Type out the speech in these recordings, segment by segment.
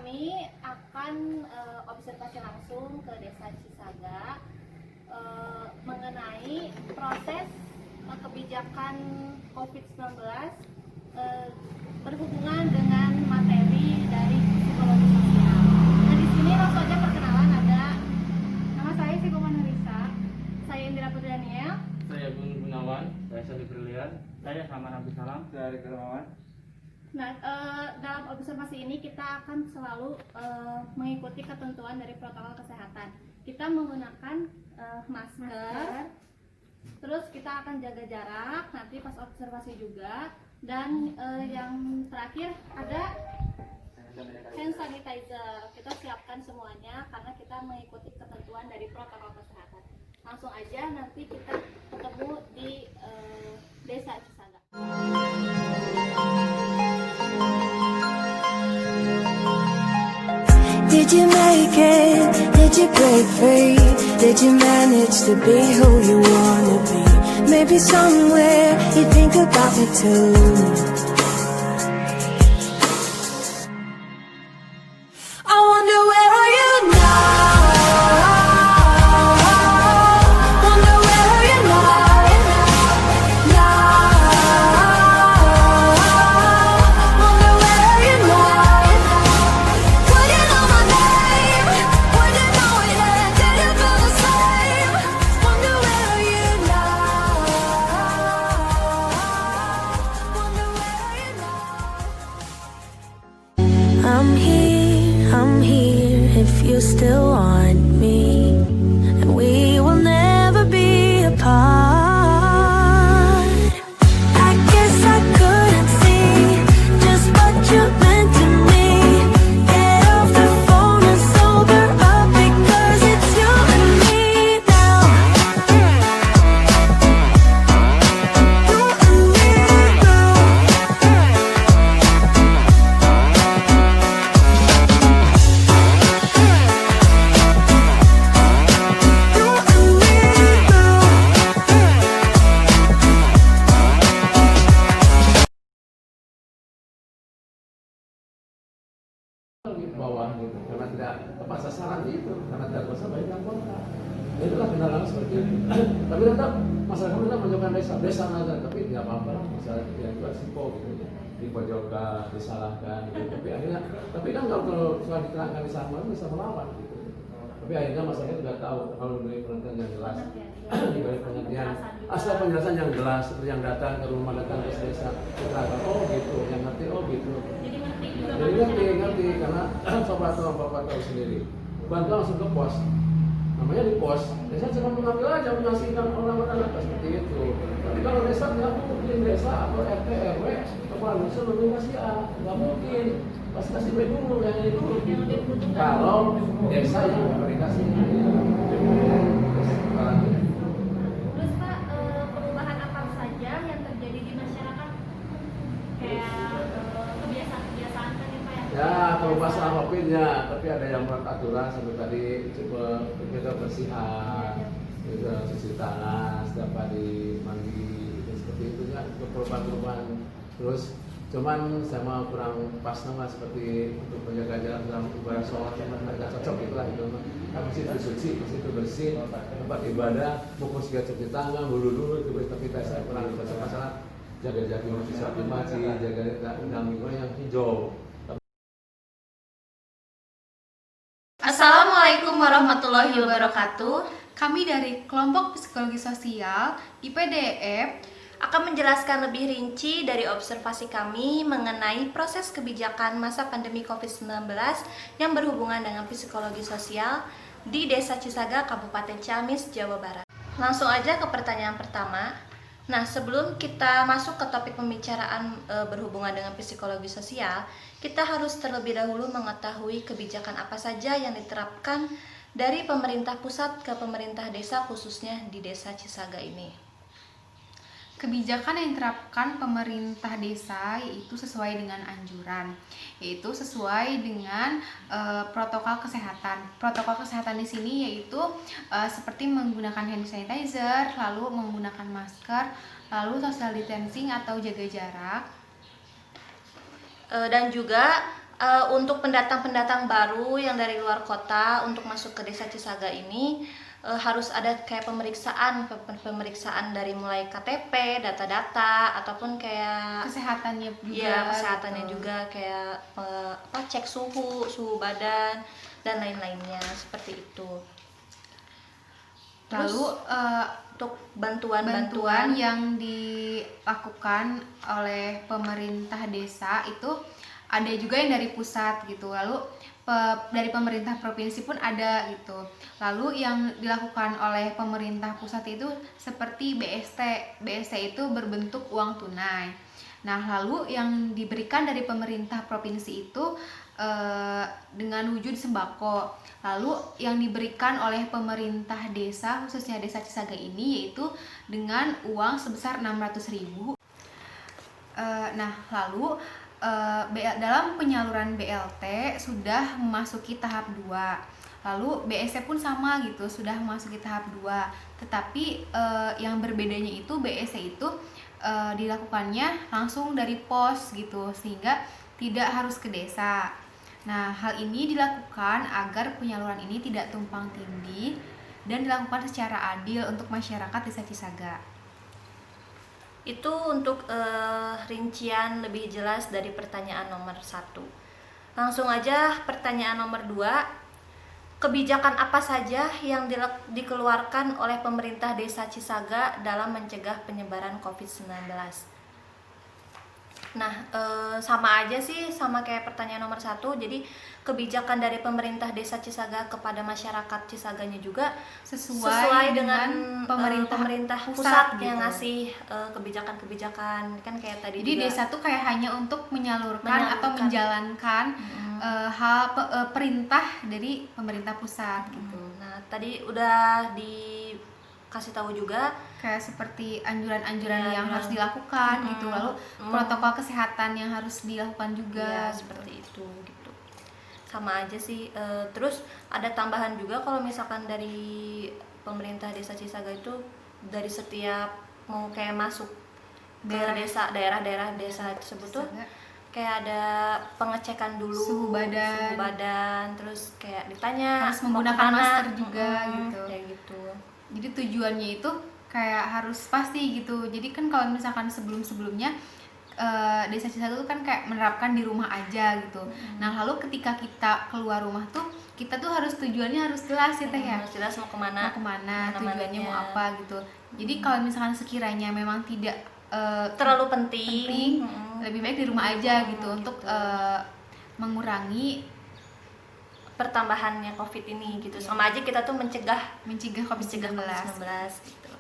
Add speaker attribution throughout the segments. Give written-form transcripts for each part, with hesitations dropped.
Speaker 1: kami akan observasi langsung ke Desa Cisaga mengenai proses kebijakan COVID-19 berhubungan dengan materi dari psikologi sosial. Nah, di sini langsung aja perkenalan, ada nama saya Sikoman Harisa, saya Indira Putri Daniel,
Speaker 2: saya Gun Gunawan, saya Sadi Brilian, saya Sama Nabi Salam, saya Ari Dermawan.
Speaker 1: Nah, dalam observasi ini kita akan selalu mengikuti ketentuan dari protokol kesehatan. Kita menggunakan masker, terus kita akan jaga jarak nanti pas observasi juga, dan yang terakhir ada hand sanitizer. Kita siapkan semuanya karena kita mengikuti ketentuan dari protokol kesehatan. Langsung aja nanti kita ketemu di Desa Cisaga.
Speaker 3: Did you make it? Did you break free? Did you manage to be who you wanna be? Maybe somewhere you think about me too. I wonder where are you now? Wonder where are you now? Wonder where are you now? Would you know my name? Would you know it then? Did it feel the same? Wonder where are you now? Wonder where are you now? I'm here if you still want me, and we will never be apart. I guess I couldn't see just what you meant to me. Get off the phone and sober up, because it's you and me now. You and me
Speaker 4: di bawah gitu, karena tidak tepat sasaran itu, karena tidak kuasa baik yang kota. Itulah kendala seperti itu. Tapi tetap masyarakat kita menunjukkan desa aja, tapi tidak apa-apa lah, misalnya yang itu resiko gitu, di pojokan, disalahkan gitu. Tapi kan kalau soal diterangkan di sana bisa melawan gitu. Tapi akhirnya masyarakat juga tahu kalau diberi pengertian yang jelas, diberi pengertian, asal penjelasan yang jelas, seperti yang datang ke rumah, datang ke desa, diterangkan, oh gitu, yang ngerti, oh gitu. Jadi ngerti, karena sobat atau bapak tahu sendiri. Bantu langsung ke pos, namanya di pos. Desa cuma mengambil aja, menyaksikan orang-orang seperti itu. Tapi kalau desa nggak mungkin, desa atau RT RW kepala desa nominasi A, nggak mungkin. Pasti kasih B dulu, yang ini dulu. Gitu. Kalau desa yang nggak dikasih.
Speaker 1: Terus Pak, perubahan apa saja yang terjadi di masyarakat? Kayak kebiasaan-kebiasaan kan ya Pak ya?
Speaker 4: Ya, kalau masalah mobilnya, tapi ada yang buat aturan sampai tadi coba kita bersihan, kita cuci tangan setiap hari, mandi, gitu, seperti itu ya, untuk perubahan-perubahan. Terus cuman sama kurang pas nama seperti untuk menjaga jarak dalam ibadah sholat yang agak cocok itulah itu. Tapi situ suci, situ bersih, tempat ibadah, pukul sekian cuci tangan, dulu itu, tapi saya kurang baca masalah jaga-jaga sholat di masjid, jaga undang yang hijau.
Speaker 5: Assalamualaikum warahmatullahi wabarakatuh. Kami dari kelompok psikologi sosial IPDF akan menjelaskan lebih rinci dari observasi kami mengenai proses kebijakan masa pandemi COVID-19 yang berhubungan dengan psikologi sosial di Desa Cisaga, Kabupaten Ciamis, Jawa Barat. Langsung aja ke pertanyaan pertama. Nah, sebelum kita masuk ke topik pembicaraan berhubungan dengan psikologi sosial, kita harus terlebih dahulu mengetahui kebijakan apa saja yang diterapkan dari pemerintah pusat ke pemerintah desa, khususnya di Desa Cisaga ini.
Speaker 6: Kebijakan yang diterapkan pemerintah desa yaitu sesuai dengan anjuran, yaitu sesuai dengan protokol kesehatan. Protokol kesehatan di sini yaitu seperti menggunakan hand sanitizer, lalu menggunakan masker, lalu social distancing atau jaga jarak.
Speaker 5: Dan juga Untuk pendatang-pendatang baru yang dari luar kota untuk masuk ke Desa Cisaga ini harus ada kayak pemeriksaan dari mulai KTP, data-data ataupun kayak
Speaker 6: Kesehatannya juga.
Speaker 5: ya kesehatannya
Speaker 6: gitu.
Speaker 5: juga kayak cek suhu badan dan lain-lainnya seperti itu.
Speaker 6: Lalu
Speaker 5: Untuk
Speaker 6: bantuan
Speaker 5: bantuan-bantuan
Speaker 6: yang dilakukan oleh pemerintah desa itu ada juga yang dari pusat gitu. Lalu dari pemerintah provinsi pun ada gitu. Lalu yang dilakukan oleh pemerintah pusat itu seperti BST. BST itu berbentuk uang tunai. Nah, lalu yang diberikan dari pemerintah provinsi itu dengan wujud sembako. Lalu yang diberikan oleh pemerintah desa, khususnya Desa Cisaga ini, yaitu dengan uang sebesar 600.000. Nah, lalu dalam penyaluran BLT sudah memasuki tahap 2. Lalu BST pun sama gitu, sudah memasuki tahap 2. Tetapi yang berbedanya itu BST itu dilakukannya langsung dari pos gitu, sehingga tidak harus ke desa. Nah, hal ini dilakukan agar penyaluran ini tidak tumpang tindih dan dilakukan secara adil untuk masyarakat Desa Cisaga.
Speaker 5: itu untuk rincian lebih jelas dari pertanyaan nomor 1. Langsung aja pertanyaan nomor 2. Kebijakan apa saja yang dikeluarkan oleh pemerintah Desa Cisaga dalam mencegah penyebaran COVID-19? Nah, sama aja sih, sama kayak pertanyaan nomor 1. Jadi kebijakan dari pemerintah Desa Cisaga kepada masyarakat Cisaganya juga sesuai dengan pemerintah pusat yang
Speaker 6: gitu.
Speaker 5: ngasih kebijakan-kebijakan kan kayak tadi.
Speaker 6: Jadi
Speaker 5: juga.
Speaker 6: desa tuh kayak hanya untuk menyalurkan atau menjalankan perintah dari pemerintah pusat gitu.
Speaker 5: Nah, tadi udah dikasih tahu juga
Speaker 6: Kayak seperti anjuran-anjuran
Speaker 5: Ya,
Speaker 6: yang
Speaker 5: anjuran.
Speaker 6: harus dilakukan gitu. Lalu protokol kesehatan yang harus dilakukan juga.
Speaker 5: ya
Speaker 6: gitu.
Speaker 5: seperti itu gitu. Sama aja sih. Terus ada tambahan juga kalau misalkan dari pemerintah Desa Cisaga itu dari setiap mau kayak masuk ke daerah-daerah desa tersebut tuh
Speaker 6: Cisaga.
Speaker 5: kayak ada pengecekan dulu
Speaker 6: Suhu badan.
Speaker 5: terus kayak ditanya
Speaker 6: Harus
Speaker 5: mau
Speaker 6: menggunakan
Speaker 5: kemana,
Speaker 6: masker juga gitu.
Speaker 5: kayak gitu.
Speaker 6: Jadi tujuannya itu kayak harus pasti gitu. Jadi kan kalau misalkan sebelum-sebelumnya Desa Cisaga itu kan kayak menerapkan di rumah aja gitu. Nah, lalu ketika kita keluar rumah tuh kita tuh harus tujuannya harus jelas ya Teh ya.
Speaker 5: Harus jelas mau
Speaker 6: Mau
Speaker 5: kemana,
Speaker 6: kemana, tujuannya mau
Speaker 5: kemana-mananya.
Speaker 6: apa gitu. Jadi kalau misalkan sekiranya memang tidak
Speaker 5: terlalu penting,
Speaker 6: lebih baik di rumah aja gitu untuk mengurangi
Speaker 5: pertambahannya COVID ini gitu. Sama aja kita tuh mencegah
Speaker 6: COVID-19.
Speaker 5: gitu.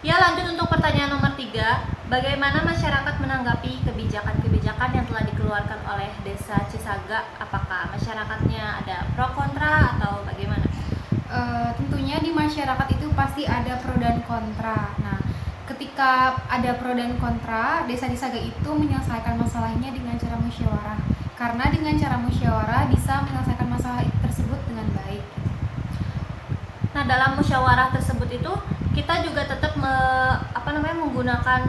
Speaker 5: Ya, lanjut untuk pertanyaan nomor 3. Bagaimana masyarakat menanggapi kebijakan-kebijakan yang telah dikeluarkan oleh Desa Cisaga? Apakah masyarakatnya ada pro kontra atau bagaimana?
Speaker 6: Tentunya di masyarakat itu pasti ada pro dan kontra. Nah, ketika ada pro dan kontra, Desa Cisaga itu menyelesaikan masalahnya dengan cara musyawarah. Karena dengan cara musyawarah bisa menyelesaikan masalah tersebut dengan baik.
Speaker 5: Nah, dalam musyawarah tersebut itu kita juga tetap menggunakan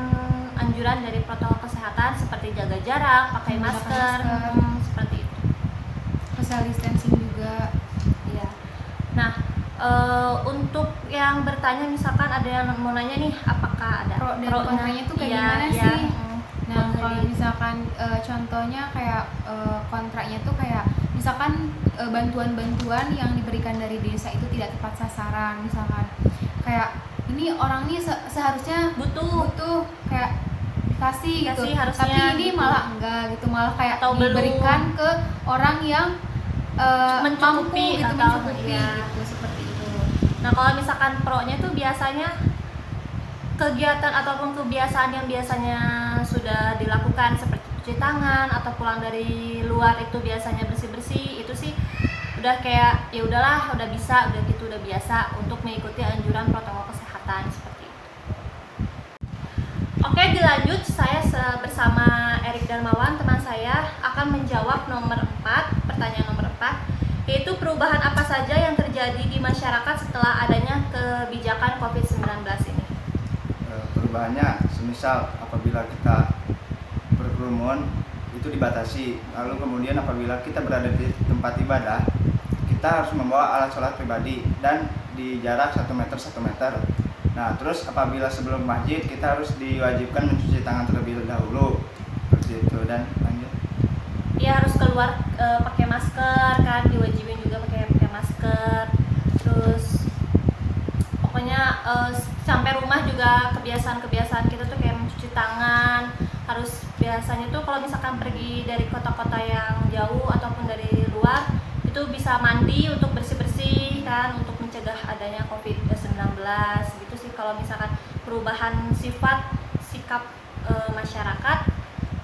Speaker 5: anjuran dari protokol kesehatan seperti jaga jarak, pakai
Speaker 6: Menggunakan
Speaker 5: masker,
Speaker 6: masker.
Speaker 5: seperti itu.
Speaker 6: Social distancing juga.
Speaker 5: Iya. Nah, untuk yang bertanya misalkan ada yang mau nanya nih, apakah ada
Speaker 6: Pro dan
Speaker 5: pro-nya?
Speaker 6: kontranya tuh kayak
Speaker 5: Iya,
Speaker 6: gimana
Speaker 5: iya.
Speaker 6: sih? Nah,
Speaker 5: Kalau
Speaker 6: kalau
Speaker 5: dari-
Speaker 6: misalkan contohnya kayak kontraknya tuh kayak misalkan bantuan-bantuan yang diberikan dari desa itu tidak tepat sasaran, misalkan kayak ini orang nih seharusnya
Speaker 5: butuh
Speaker 6: kayak dikasih gitu,
Speaker 5: Dikasih harusnya
Speaker 6: tapi ini
Speaker 5: gitu.
Speaker 6: malah enggak gitu, malah kayak
Speaker 5: Atau belum.
Speaker 6: diberikan ke orang yang
Speaker 5: Mencukupi
Speaker 6: mampu gitu,
Speaker 5: atau-
Speaker 6: mencukupi
Speaker 5: iya.
Speaker 6: gitu, seperti itu.
Speaker 5: Nah, kalau misalkan pro-nya tuh biasanya kegiatan ataupun kebiasaan yang biasanya sudah dilakukan seperti cuci tangan atau pulang dari luar itu biasanya bersih-bersih, itu sih udah kayak ya udahlah, udah bisa, udah gitu, udah biasa untuk mengikuti anjuran protokol kesehatan seperti itu. Oke, dilanjut, saya bersama Erik Darmawan, teman saya, akan menjawab pertanyaan nomor 4, yaitu perubahan apa saja yang terjadi di masyarakat setelah adanya kebijakan COVID-19 ini.
Speaker 7: Perubahannya semisal apabila kita berkerumun itu dibatasi. Lalu kemudian apabila kita berada di tempat ibadah, kita harus membawa alat sholat pribadi dan di jarak 1 meter 1 meter. Nah, terus apabila sebelum masjid kita harus diwajibkan mencuci tangan terlebih dahulu, seperti itu. Dan lanjut.
Speaker 5: Dia harus keluar pakai masker kan, diwajibin juga pakai masker. Terus pokoknya sampai rumah juga kebiasaan kita tuh kayak mencuci tangan. Harus biasanya tuh kalau misalkan pergi dari kota-kota yang jauh ataupun dari luar itu bisa mandi untuk bersih-bersih kan, untuk mencegah adanya COVID-19 gitu sih. Kalau misalkan perubahan sikap masyarakat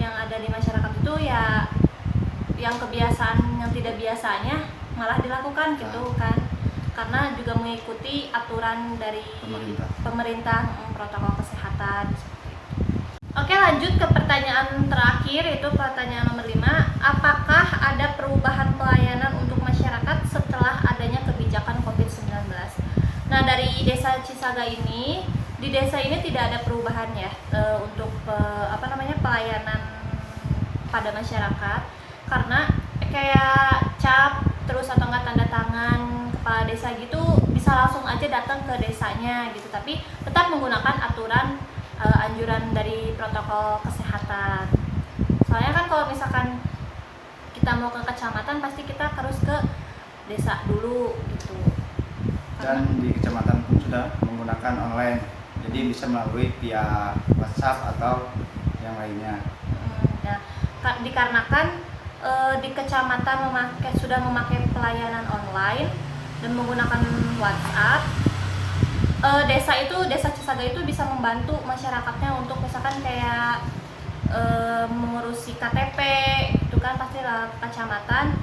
Speaker 5: yang ada di masyarakat itu ya yang kebiasaan yang tidak biasanya malah dilakukan gitu kan, karena juga mengikuti aturan dari pemerintah protokol kesehatan. Oke, lanjut ke pertanyaan terakhir, itu pertanyaan nomor 5. Apakah ada perubahan pelayanan untuk masyarakat setelah adanya kebijakan COVID-19? Nah, dari desa Cisaga ini, di desa ini tidak ada perubahan ya untuk pelayanan pada masyarakat, karena kayak cap terus atau enggak tanda tangan kepala desa gitu bisa langsung aja datang ke desanya gitu, tapi tetap menggunakan aturan anjuran dari protokol kesehatan. Soalnya kan kalau misalkan kita mau ke kecamatan pasti kita harus ke desa dulu gitu.
Speaker 7: Dan di kecamatan pun sudah menggunakan online, jadi bisa melalui via WhatsApp atau yang lainnya.
Speaker 5: Nah, dikarenakan di kecamatan sudah memakai pelayanan online dan menggunakan WhatsApp, desa Cisaga itu bisa membantu masyarakatnya untuk misalkan kayak mengurusi KTP itu kan pasti lah kecamatan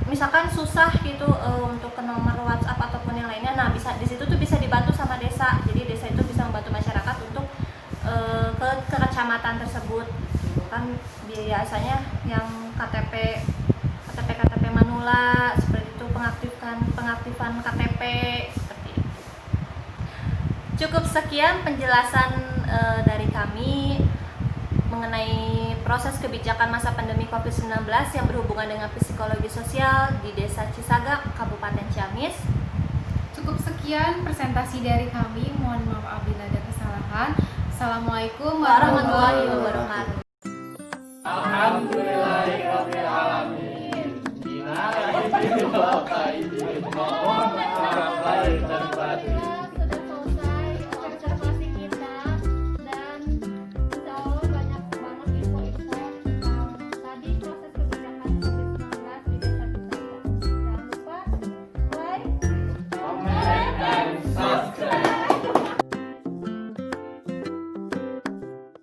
Speaker 5: misalkan susah gitu untuk ke nomor WhatsApp ataupun yang lainnya. Nah, bisa di situ tuh bisa dibantu sama desa, jadi desa itu bisa membantu masyarakat untuk ke kecamatan tersebut gitu kan. Biasanya yang KTP manula seperti itu, pengaktifan KTP seperti itu. Cukup sekian penjelasan dari kami mengenai proses kebijakan masa pandemi COVID-19 yang berhubungan dengan psikologi sosial di Desa Cisaga, Kabupaten Ciamis.
Speaker 6: Cukup sekian presentasi dari kami. Mohon maaf apabila ada kesalahan. Assalamualaikum
Speaker 5: Warahmatullahi wabarakatuh.
Speaker 2: Alhamdulillahirabbil alamin.